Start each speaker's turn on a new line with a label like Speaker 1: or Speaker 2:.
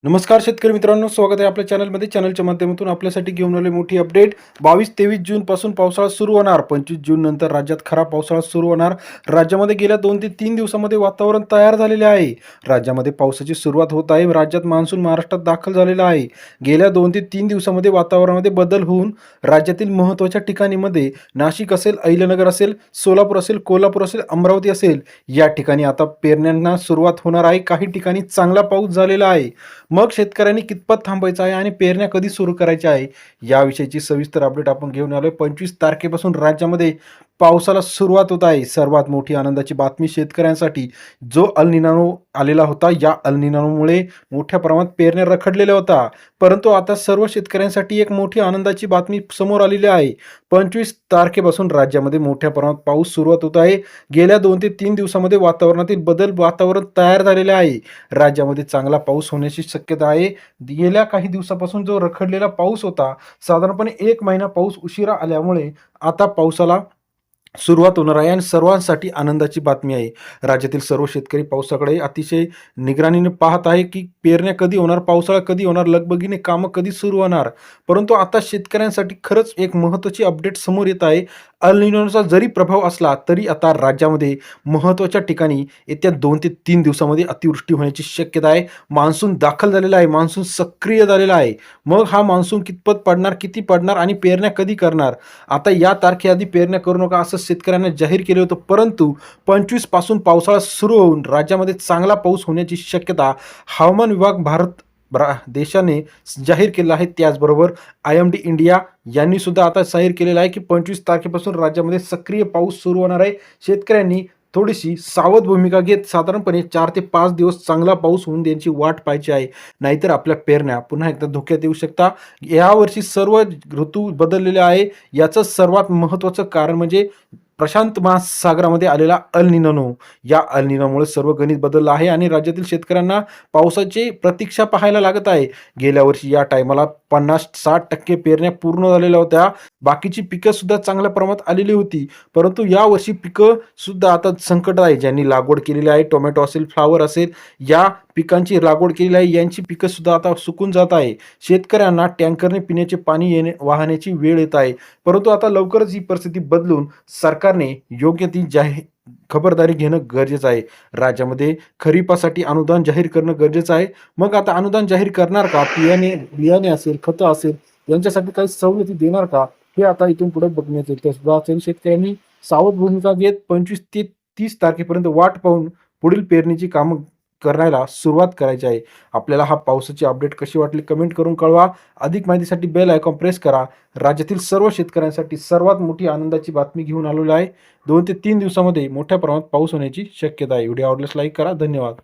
Speaker 1: नमस्कार शेतकरी मित्रांनो, स्वागत आहे आपल्या चॅनलमध्ये. चॅनलच्या माध्यमातून आपल्यासाठी घेऊन आले मोठी अपडेट. 22-23 जून पासून पावसाळा सुरू होणार. 25 जून नंतर राज्यात खरा पावसाळा सुरू होणार. राज्यामध्ये गेल्या 2 ते 3 दिवसामध्ये वातावरण तयार झालेले आहे. राज्यामध्ये पावसाची सुरुवात होत आहे. राज्यात मान्सून महाराष्ट्रात दाखल झालेला आहे. गेल्या 2 ते 3 दिवसामध्ये वातावरणामध्ये बदल होऊन राज्यातील महत्त्वाच्या ठिकाणीमध्ये नाशिक असेल, अहिल्यानगर असेल, सोलापूर असेल, कोल्हापूर असेल, अमरावती असेल, या ठिकाणी आता पेरण्यांना सुरुवात होणार आहे. काही ठिकाणी चांगला पाऊस झालेला आहे. मग शेतकऱ्यांनी कितपत थांबायचं आहे आणि पेरण्या कधी सुरू करायच्या आहे, याविषयीची सविस्तर अपडेट आपण घेऊन आलोय. 25 तारखेपासून राज्यामध्ये पावसाला सुरुवात होत आहे. सर्वात मोठी आनंदाची बातमी शेतकऱ्यांसाठी, जो अल निनो आलेला होता, या अल निनोमुळे मोठ्या प्रमाणात पेरण्या रखडलेल्या होत्या. परंतु आता सर्व शेतकऱ्यांसाठी एक मोठी आनंदाची बातमी समोर आलेली आहे. 25 तारखेपासून राज्यामध्ये मोठ्या प्रमाणात पाऊस सुरुवात होत आहे. गेल्या 2 ते 3 दिवसामध्ये वातावरणातील वातावरण तयार झालेले आहे. राज्यामध्ये चांगला पाऊस होण्याची शक्यता आहे. गेल्या काही दिवसापासून जो रखडलेला पाऊस होता, साधारणपणे 1 महिना पाऊस उशिरा आल्यामुळे आता पावसाला सुरुवात होणार आहे आणि सर्वांसाठी आनंदाची बातमी आहे. राज्यातील सर्व शेतकरी पावसाकडे अतिशय निगराणीने पाहत आहे, की पेरण्या कधी होणार, पावसाळा कधी होणार, लगबगीने कामं कधी सुरू होणार. परंतु आता शेतकऱ्यांसाठी खरंच एक महत्त्वाची अपडेट समोर येत आहे. अल निनोचा जरी प्रभाव असला तरी आता राज्यामध्ये महत्त्वाच्या ठिकाणी येत्या 2 ते 3 दिवसामध्ये अतिवृष्टी होण्याची शक्यता आहे. मान्सून दाखल झालेला आहे, मान्सून सक्रिय झालेला आहे. मग हा मान्सून कितपत पडणार, किती पडणार आणि पेरण्या कधी करणार? आता या तारखेआधी पेरण्या करू नका असं शेतकऱ्यांना जाहीर केलं होतं. परंतु 25 पासून पावसाळा सुरू होऊन राज्यामध्ये चांगला पाऊस होण्याची शक्यता हवामान विभाग देशाने जाहीर केलं आहे. त्याचबरोबर IMD इंडिया यांनी सुद्धा आता जाहीर केलेलं आहे, की 25 तारखेपासून राज्यामध्ये सक्रिय पाऊस सुरू होणार आहे. शेतकऱ्यांनी थोडीशी सावध भूमिका घेत साधारणपणे 4 ते 5 दिवस चांगला पाऊस होऊन द्यायची वाट पाहायची आहे. नाहीतर आपल्या पेरण्या पुन्हा एकदा धोक्यात येऊ शकता. यावर्षी सर्व ऋतू बदललेले आहे. याचं सर्वात महत्त्वाचं कारण म्हणजे प्रशांत महासागरामध्ये आलेला अल निनो. या अल निनोमुळे सर्व गणित बदललं आहे आणि राज्यातील शेतकऱ्यांना पावसाची प्रतीक्षा पाहायला लागत आहे. गेल्या वर्षी या टायमाला 50-60% पेरण्या पूर्ण झालेल्या होत्या. बाकीची पिकं सुद्धा चांगल्या प्रमाणात आलेली होती. परंतु यावर्षी पिकं सुद्धा आता संकट आहे. ज्यांनी लागवड केलेली आहे, टोमॅटो असेल, फ्लावर असेल, या पिकांची लागवड केलेली आहे, यांची पिकं सुद्धा आता सुकून जात आहे. शेतकऱ्यांना टँकरने पिण्याचे पाणी वाहण्याची वेळ येत आहे. परंतु आता लवकरच ही परिस्थिती बदलून सरकारने योग्य ती खबरदारी घेणं गरजेचं आहे. राज्यामध्ये खरीपासाठी अनुदान जाहीर करणं गरजेचं आहे. मग आता अनुदान जाहीर करणार का? बियाणे असेल, खतं असेल, यांच्यासाठी काही सवलती देणार का? हे आता इथून पुढे बघण्यात येईल. असेल शेतकऱ्यांनी सावध भूमिका घेत 25 ते 30 तारखेपर्यंत वाट पाहून पुढील पेरणीची कामं करायला सुरुवात करायची आहे. आपल्याला हा पावसाची अपडेट कशी वाटली कमेंट करून कळवा. अधिक माहितीसाठी बेल आयकॉन प्रेस करा. राज्यातील सर्व शेतकऱ्यांसाठी सर्वात मोठी आनंदाची बातमी घेऊन आलेलो आहे. 2 ते 3 दिवसामध्ये मोठ्या प्रमाणात पाऊस होण्याची शक्यता आहे. व्हिडिओ आवडल्यास लाईक करा. धन्यवाद.